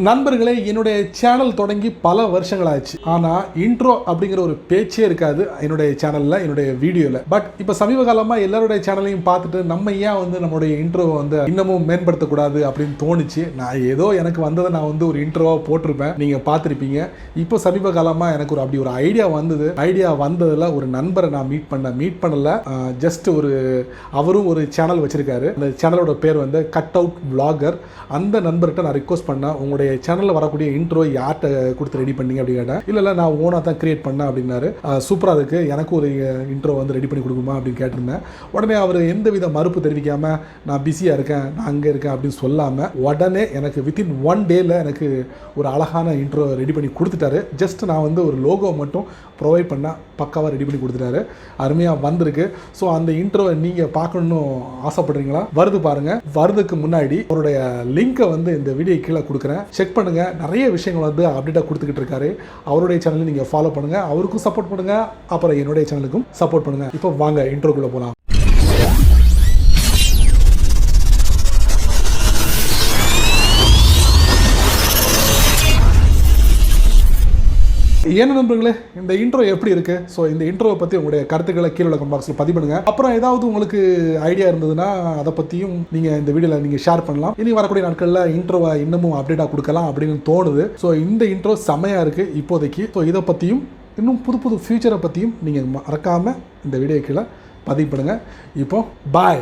நண்பர்களே, என்னுடைய சேனல் தொடங்கி பல வருஷங்கள் ஆச்சு. ஆனால் இன்ட்ரோ அப்படிங்கிற ஒரு பேச்சே இருக்காது என்னுடைய சேனலில், என்னுடைய வீடியோவில். பட் இப்போ சமீப காலமாக எல்லாருடைய சேனலையும் பார்த்துட்டு நம்ம ஏன் நம்மளுடைய இன்ட்ரோவை இன்னமும் மேம்படுத்தக்கூடாது அப்படின்னு தோணுச்சு. நான் ஏதோ எனக்கு வந்ததை நான் ஒரு இன்ட்ரோவாக போட்டிருப்பேன், நீங்கள் பார்த்துருப்பீங்க. இப்போ சமீப காலமாக எனக்கு அப்படி ஒரு ஐடியா வந்தது. ஐடியா வந்ததில் ஒரு நண்பரை நான் மீட் பண்ணல. ஜஸ்ட் அவரும் ஒரு சேனல் வச்சிருக்காரு. அந்த சேனலோட பேர் Cutout vlogger. அந்த நண்பர்கிட்ட நான் ரிக்வஸ்ட் பண்ணேன், உங்களுடைய சேனலில் வரக்கூடிய இன்ட்ரோ யார்கிட்ட கொடுத்து ரெடி பண்ணீங்க அப்படின்னு கேட்டேன். இல்லை நான் ஓனாக தான் கிரியேட் பண்ணேன் அப்படின்னாரு. சூப்பராக இருக்குது, எனக்கு ஒரு இன்ட்ரோ ரெடி பண்ணி கொடுக்குமா அப்படின்னு கேட்டிருந்தேன். உடனே அவர் எந்தவித மறுப்பு தெரிவிக்காமல், நான் பிஸியாக இருக்கேன், நான் அங்கே இருக்கேன் அப்படின்னு சொல்லாமல் உடனே எனக்கு வித்தின் 1 டேயில் எனக்கு ஒரு அழகான இன்ட்ரோ ரெடி பண்ணி கொடுத்துட்டாரு. ஜஸ்ட் நான் ஒரு லோகோ மட்டும் ப்ரொவைட் பண்ணால் பக்காவாக ரெடி பண்ணி கொடுத்துட்டாரு. அருமையாக வந்திருக்கு. ஸோ அந்த இன்ட்ரோவை நீங்கள் பார்க்கணுன்னு ஆசைப்படுறீங்களா? வருது பாருங்கள். வருதுக்கு முன்னாடி அவருடைய லிங்கை இந்த வீடியோ கீழே கொடுக்குறேன், செக் பண்ணுங்கள். நிறைய விஷயங்கள் அப்டேட்டாக கொடுத்துக்கிட்டு இருக்காரு. அவருடைய சேனலை நீங்கள் ஃபாலோ பண்ணுங்கள், அவருக்கும் சப்போர்ட் பண்ணுங்கள், அப்புறம் என்னுடைய சேனலுக்கும் சப்போர்ட் பண்ணுங்கள். இப்போ வாங்க இன்ட்ரோக்குள்ளே போகலாம். ஏன்னா நண்பர்களே, இந்த இன்ட்ரோ எப்படி இருக்கு? ஸோ இந்த இன்ட்ரோவை பற்றி உங்களுடைய கருத்துக்களை கீழே கமெண்ட் பாக்ஸில் பதிவு பண்ணுங்க. அப்புறம் ஏதாவது உங்களுக்கு ஐடியா இருந்ததுன்னா அதை பற்றியும் நீங்கள் இந்த வீடியோவில் நீங்கள் ஷேர் பண்ணலாம். இனி வரக்கூடிய நாட்களில் இன்ட்ரோவை இன்னமும் அப்டேட்டாக கொடுக்கலாம் அப்படின்னு தோணுது. ஸோ இந்த இன்ட்ரோ செமையாக இருக்குது இப்போதைக்கு. ஸோ இதை பற்றியும் இன்னும் புது ஃபியூச்சரை பற்றியும் நீங்கள் மறக்காமல் இந்த வீடியோ கீழே பதிவு பண்ணுங்கள். இப்போ பாய்.